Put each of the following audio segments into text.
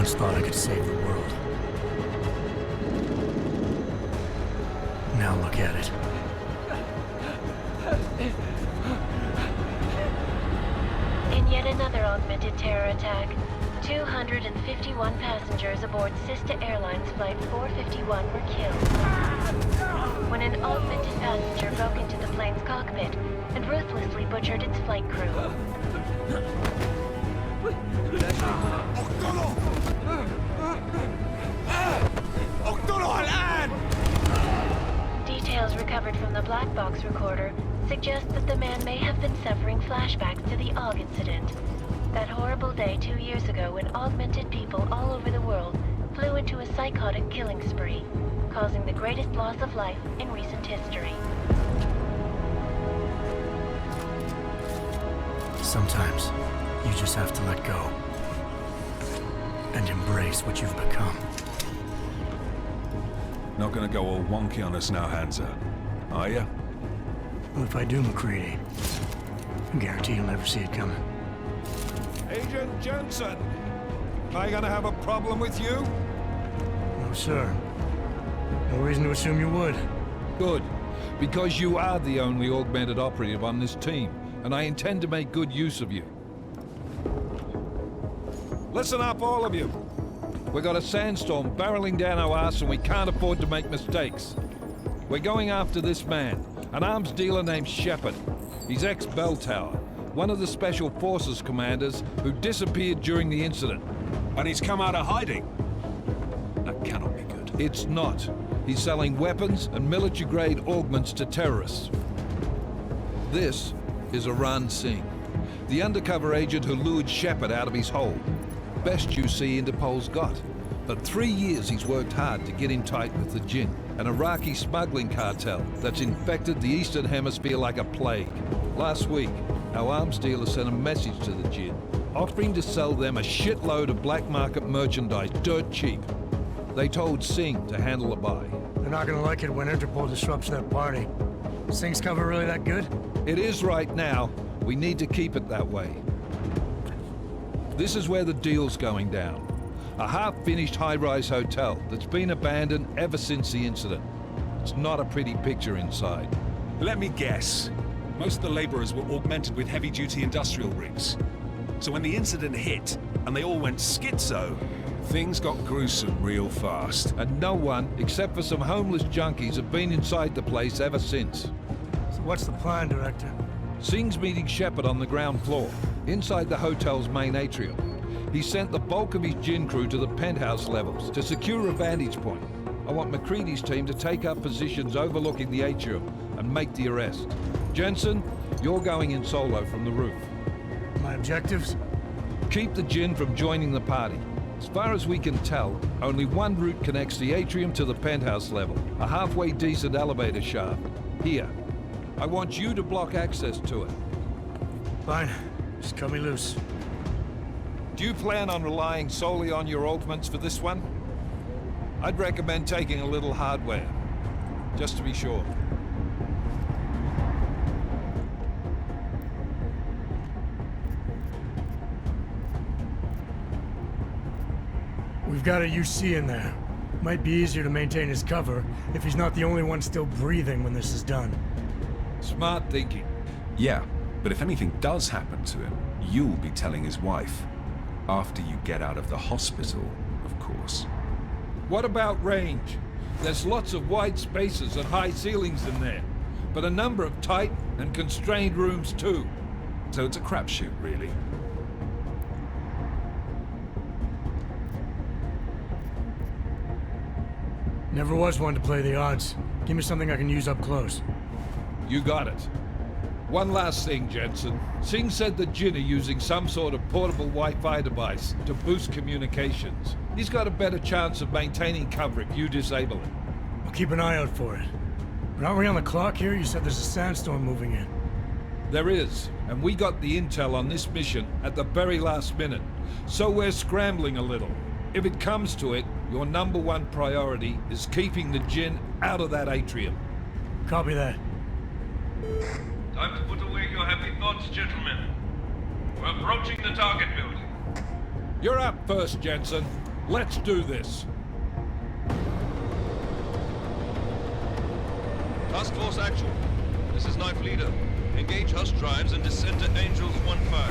once thought I could save the world. Now look at it. In yet another augmented terror attack, 251 passengers aboard Sister Airlines Flight 451 were killed when an augmented passenger broke into the plane's cockpit and ruthlessly butchered its flight crew. Details recovered from the black box recorder suggest that the man may have been suffering flashbacks to the AUG incident. That horrible day 2 years ago when augmented people all over the world flew into a psychotic killing spree, causing the greatest loss of life in recent history. Sometimes, you just have to let go. And embrace what you've become. Not gonna go all wonky on us now, Hansa, are ya? Well, if I do, McCready, I guarantee you'll never see it coming. Agent Jensen! Am I gonna have a problem with you? No, sir. No reason to assume you would. Good. Because you are the only augmented operative on this team, and I intend to make good use of you. Listen up, all of you. We got a sandstorm barreling down our arse and we can't afford to make mistakes. We're going after this man, an arms dealer named Shepard. He's ex-Bell Tower, one of the Special Forces commanders who disappeared during the incident. And he's come out of hiding? That cannot be good. It's not. He's selling weapons and military-grade augments to terrorists. This is Aran Singh, the undercover agent who lured Shepard out of his hole. Best you see Interpol's got. For 3 years he's worked hard to get in tight with the Jinn, an Iraqi smuggling cartel that's infected the Eastern Hemisphere like a plague. Last week, our arms dealer sent a message to the Jinn, offering to sell them a shitload of black market merchandise dirt cheap. They told Singh to handle the buy. They're not gonna like it when Interpol disrupts their party. Singh's cover really that good? It is right now. We need to keep it that way. This is where the deal's going down. A half-finished high-rise hotel that's been abandoned ever since the incident. It's not a pretty picture inside. Let me guess. Most of the laborers were augmented with heavy-duty industrial rigs. So when the incident hit, and they all went schizo, things got gruesome real fast. And no one, except for some homeless junkies, have been inside the place ever since. So what's the plan, Director? Singh's meeting Shepard on the ground floor, inside the hotel's main atrium. He sent the bulk of his Jinn crew to the penthouse levels to secure a vantage point. I want McCready's team to take up positions overlooking the atrium and make the arrest. Jensen, you're going in solo from the roof. My objectives? Keep the Jinn from joining the party. As far as we can tell, only one route connects the atrium to the penthouse level, a halfway decent elevator shaft. Here. I want you to block access to it. Fine. Just cut me loose. Do you plan on relying solely on your augments for this one? I'd recommend taking a little hardware, just to be sure. We've got a UC in there. Might be easier to maintain his cover if he's not the only one still breathing when this is done. Smart thinking. Yeah, but if anything does happen to him, you'll be telling his wife. After you get out of the hospital, of course. What about range? There's lots of wide spaces and high ceilings in there, but a number of tight and constrained rooms too. So it's a crapshoot, really. Never was one to play the odds. Give me something I can use up close. You got it. One last thing, Jensen. Singh said the Jinn are using some sort of portable Wi-Fi device to boost communications. He's got a better chance of maintaining cover if you disable it. I'll keep an eye out for it. But aren't we on the clock here? You said there's a sandstorm moving in. There is, and we got the intel on this mission at the very last minute. So we're scrambling a little. If it comes to it, your #1 priority is keeping the Jinn out of that atrium. Copy that. Time to put away your happy thoughts, gentlemen. We're approaching the target building. You're up first, Jensen. Let's do this. Task Force Actual. This is Knife Leader. Engage Hush drives and descend to Angels 1-5.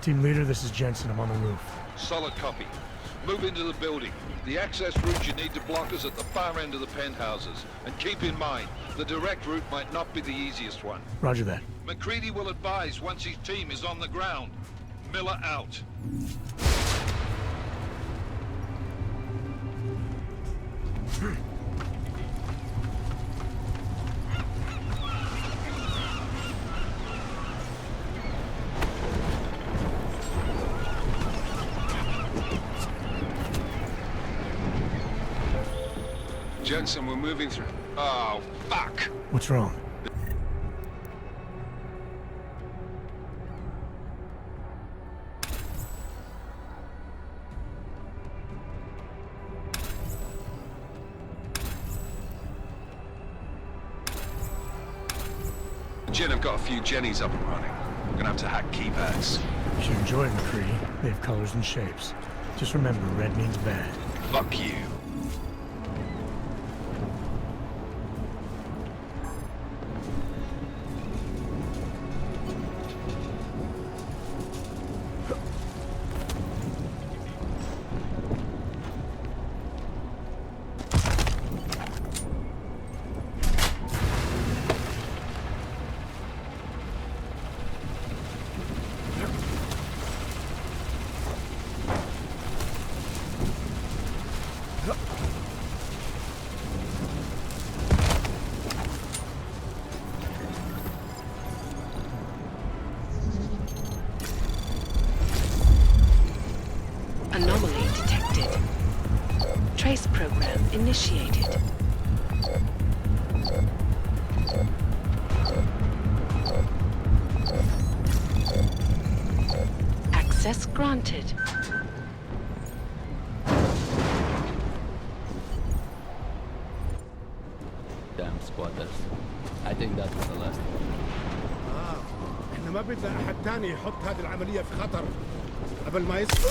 Team leader, this is Jensen. I'm on the roof. Solid copy. Move into the building. The access route you need to block is at the far end of the penthouses. And keep in mind, the direct route might not be the easiest one. Roger that. McCready will advise once his team is on the ground. Miller out. Jensen, we're moving through. Oh, fuck! What's wrong? Jen have got a few Jennies up and running. We're gonna have to hack keypads. You should enjoy it, McCready. They have colors and shapes. Just remember, red means bad. Fuck you. Anomaly detected. Trace program initiated. Access granted. Damn squatters. I think that was the last one. احنا ما بدنا احد تاني يحط هذه العملية في خطر قبل ما يصير.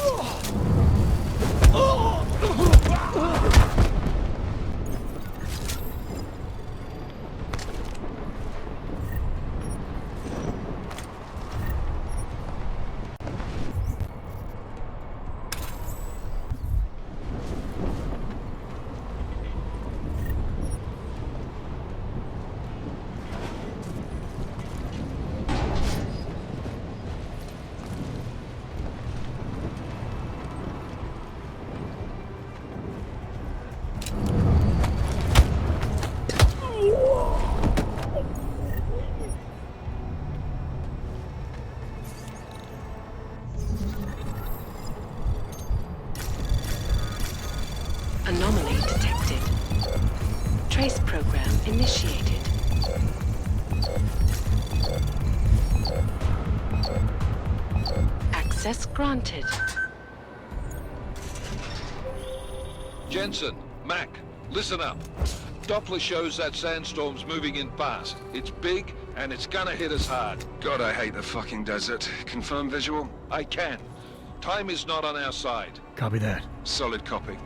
Anomaly detected. Trace program initiated. Access granted. Jensen, Mac, listen up. Doppler shows that sandstorm's moving in fast. It's big, and it's gonna hit us hard. God, I hate the fucking desert. Confirm visual? I can. Time is not on our side. Copy that. Solid copy.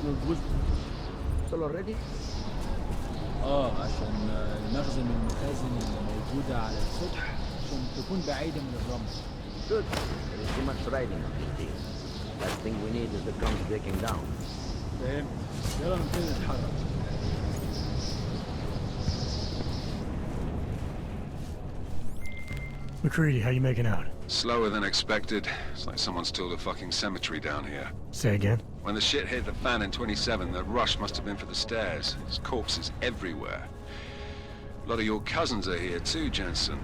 وصل already؟ عشان المخزن والمخازن اللي موجودة على السطح عشان تكون بعيدة من الرمل. Good. There is too much riding on this deal. Last thing we need is the drums breaking down. فهمت. يلا نبتدي نتحرك. McCready, how you making out? Slower than expected. It's like someone's tilled a fucking cemetery down here. Say again? When the shit hit the fan in 27, the rush must have been for the stairs. There's corpses everywhere. A lot of your cousins are here too, Jensen.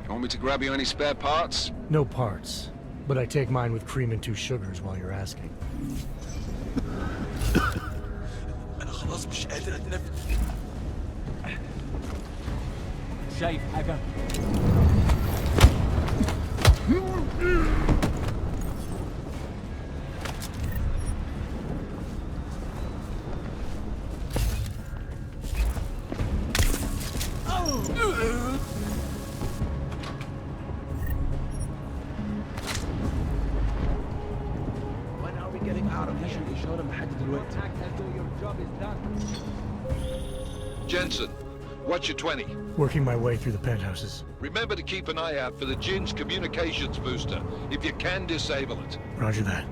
You want me to grab you any spare parts? No parts. But I take mine with cream and 2 sugars while you're asking. أنا خلاص مش قادر أتنفس. شايف حاجة؟ When are we getting out of ملهاش here? الإشارة لحد دلوقتي. Jensen, watch your 20. Working my way through the penthouses. Remember to keep an eye out for the Jin's communications booster. If you can, disable it. Roger that.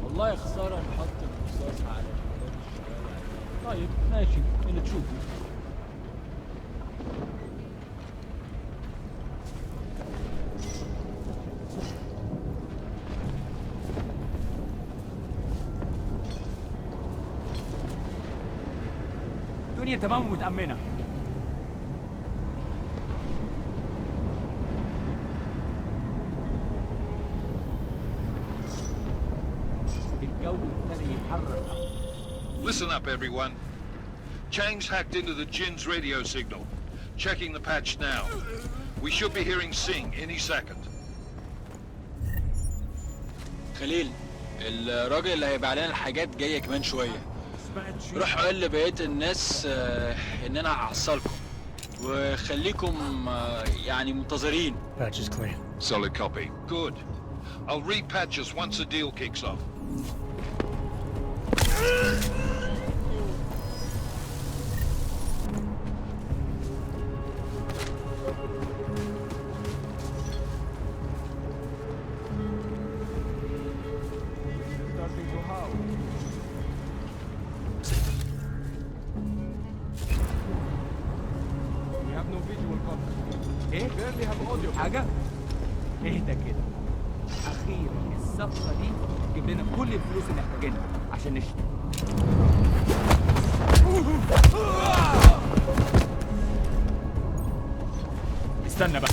والله خسارة نحط الرصاص على شباب الشوارع. طيب ماشي اللي تشوفه. الدنيا تمام ومتأمنة. Listen up, everyone. Chang's hacked into the Jin's radio signal. Checking the patch now. We should be hearing Sing any second. خليل الراجل اللي هيبيع لنا الحاجات جاية كمان شوية. روح قول لبقية الناس ان انا هحصلكم وخليكم يعني منتظرين. Patch is clean. Solid copy. Good. I'll repatch us once the deal kicks off. ايه؟ حاجة؟ اهدى كده. أخيرا الصفقة دي تجيب لنا كل الفلوس اللي محتاجينها عشان نشتري. استنى بقى.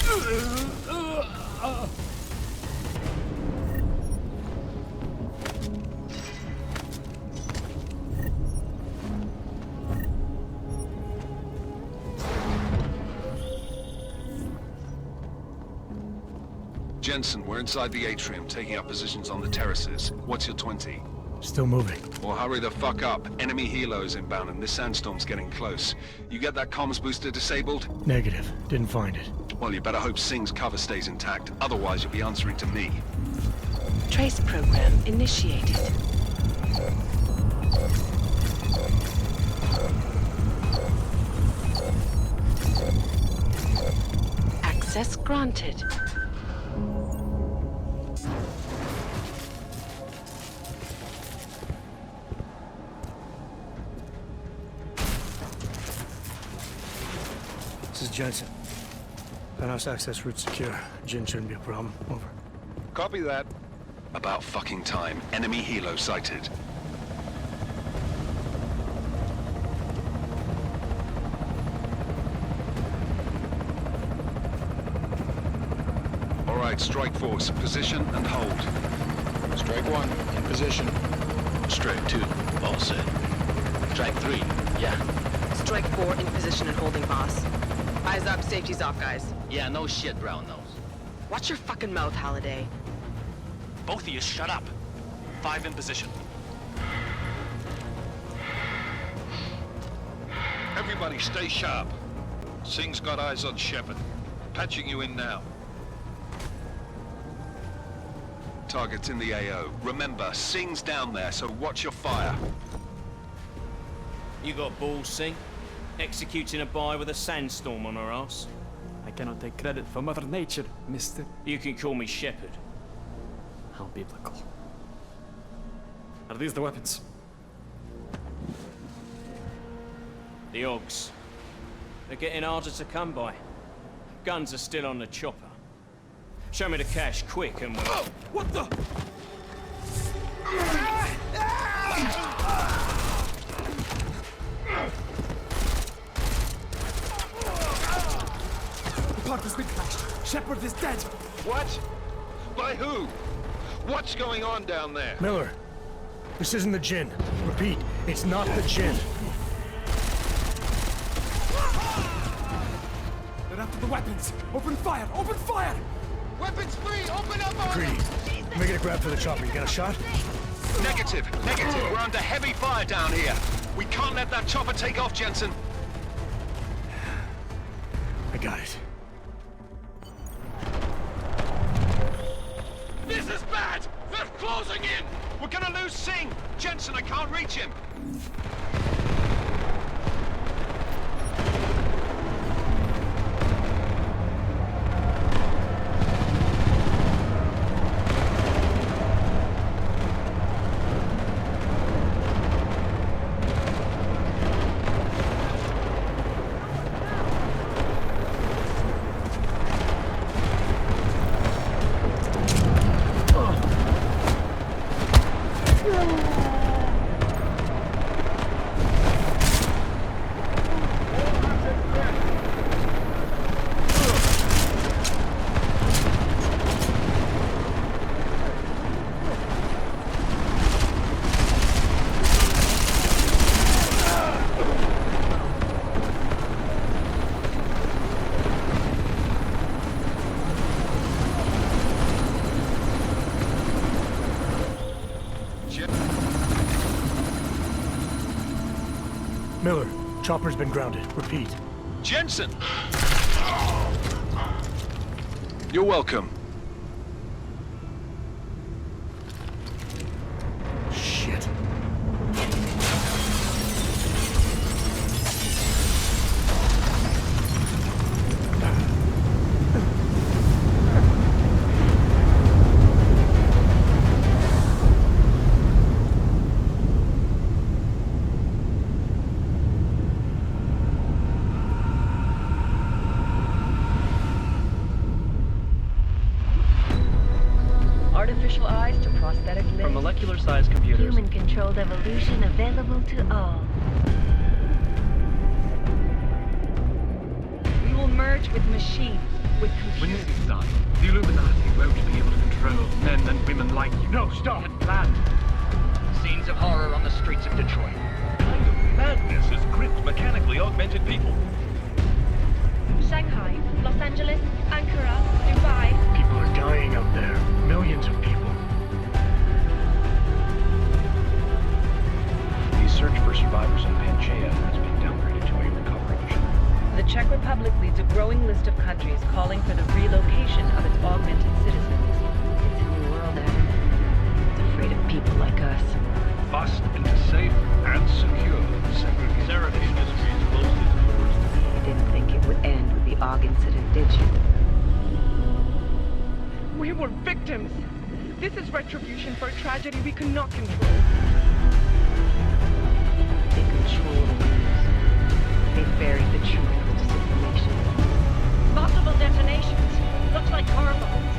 Jensen, we're inside the atrium, taking up positions on the terraces. What's your 20? Still moving. Well, hurry the fuck up. Enemy helos inbound and this sandstorm's getting close. You get that comms booster disabled? Negative. Didn't find it. Well, you better hope Singh's cover stays intact. Otherwise, you'll be answering to me. Trace program initiated. Access granted. This is Jensen. Penthouse access route secure. Jin shouldn't be a problem. Over. Copy that. About fucking time. Enemy helo sighted. All right, strike force. Position and hold. Strike 1, in position. Strike 2, all set. Strike 3, yeah. Strike 4 in position and holding, boss. Eyes up, safety's off, guys. Yeah, no shit, brown nose. Watch your fucking mouth, Halliday. Both of you shut up. 5 in position. Everybody stay sharp. Singh's got eyes on Shepard. Patching you in now. Target's in the AO. Remember, Singh's down there, so watch your fire. You got balls, Singh? Executing a buy with a sandstorm on her ass? I cannot take credit for Mother Nature, mister. You can call me Shepard. How biblical. Are these the weapons? The Ogs. They're getting harder to come by. Guns are still on the chopper. Show me the cash, quick, and we'll... Oh! What the? The park has been crashed. Shepard is dead. What? By who? What's going on down there? Miller, this isn't the Jinn. Repeat, it's not the Jinn. They're after the weapons. Open fire! Open fire! Weapons free! Open up! Greedy, making a grab for the chopper. You got a shot? Negative. Negative. We're under heavy fire down here. We can't let that chopper take off, Jensen. I got it. This is bad! They're closing in! We're gonna lose Singh! Jensen, I can't reach him! Miller, chopper's been grounded. Repeat. Jensen! You're welcome. Shit. Artificial eyes to prosthetic limbs. From molecular-sized computers. Human-controlled evolution available to all. We will merge with machines, with When computers. this is done, the Illuminati won't be able to control men and women like you. No, stop! Had planned. Scenes of horror on the streets of Detroit. What kind of madness has gripped mechanically augmented people? Shanghai, Los Angeles, Ankara, Dubai. People are dying out there. Millions of people. for survivors in Pangaea has been downgraded to a recovery mission. The Czech Republic leads a growing list of countries calling for the relocation of its augmented citizens. It's a new world, Adam. It's afraid of people like us. Bust into safe and secure segregation. Seraph Industries closed its doors. You didn't think it would end with the AUG incident, did you? We were victims. This is retribution for a tragedy we cannot control. They control the news. They buried the truth with disinformation. Multiple detonations. Looks like car bombs.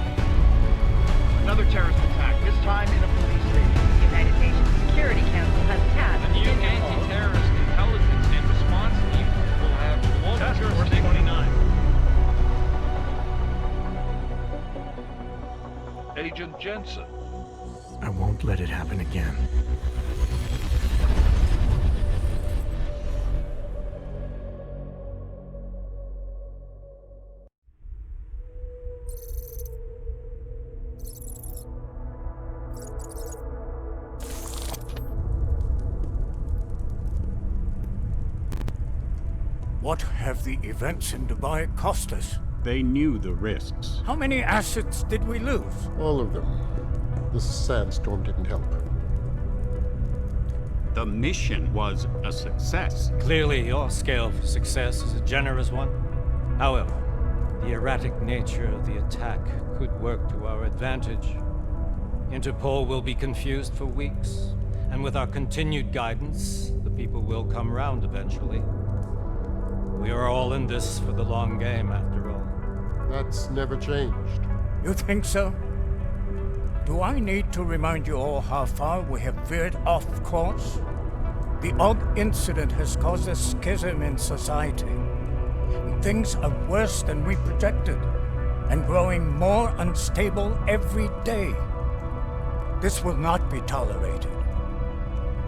Another terrorist attack, this time in a police station. The United Nations Security Council has tasked The new anti-terrorist intelligence and response team will have global Task Force jurisdiction. 29. Agent Jensen. I won't let it happen again. What have the events in Dubai cost us? They knew the risks. How many assets did we lose? All of them. The sandstorm didn't help. The mission was a success. Clearly, your scale for success is a generous one. However, the erratic nature of the attack could work to our advantage. Interpol will be confused for weeks, and with our continued guidance, the people will come round eventually. We are all in this for the long game, after all. That's never changed. You think so? Do I need to remind you all how far we have veered off course? The AUG incident has caused a schism in society. Things are worse than we projected, and growing more unstable every day. This will not be tolerated.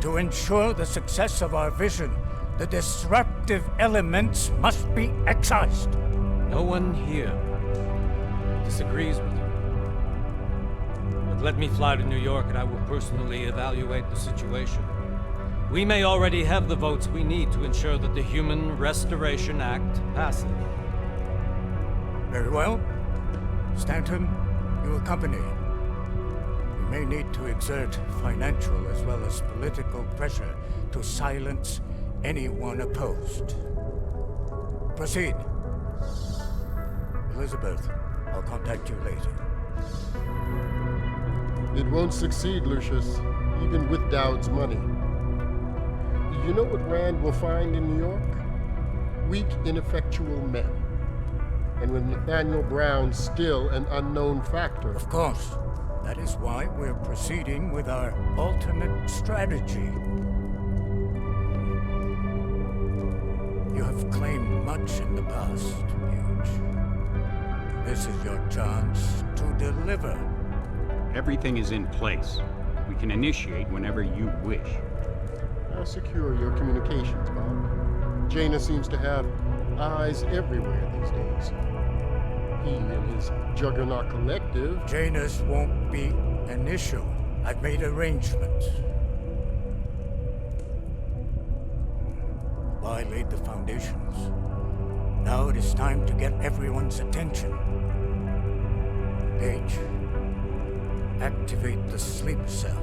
To ensure the success of our vision, the disruptive elements must be excised. No one here disagrees with you. But let me fly to New York and I will personally evaluate the situation. We may already have the votes we need to ensure that the Human Restoration Act passes. Very well. Stanton, you accompany. We may need to exert financial as well as political pressure to silence anyone opposed. Proceed. Elizabeth, I'll contact you later. It won't succeed, Lucius, even with Dowd's money. You know what Rand will find in New York? Weak, ineffectual men. And with Nathaniel Brown still an unknown factor. Of course. That is why we're proceeding with our alternate strategy. You have claimed much in the past, Huge. This is your chance to deliver. Everything is in place. We can initiate whenever you wish. I'll secure your communications, Bob. Jaina seems to have eyes everywhere these days. He and his Juggernaut Collective... Jaina's won't be an issue. I've made arrangements. I laid the foundations. Now it is time to get everyone's attention. Paige, activate the sleep cell.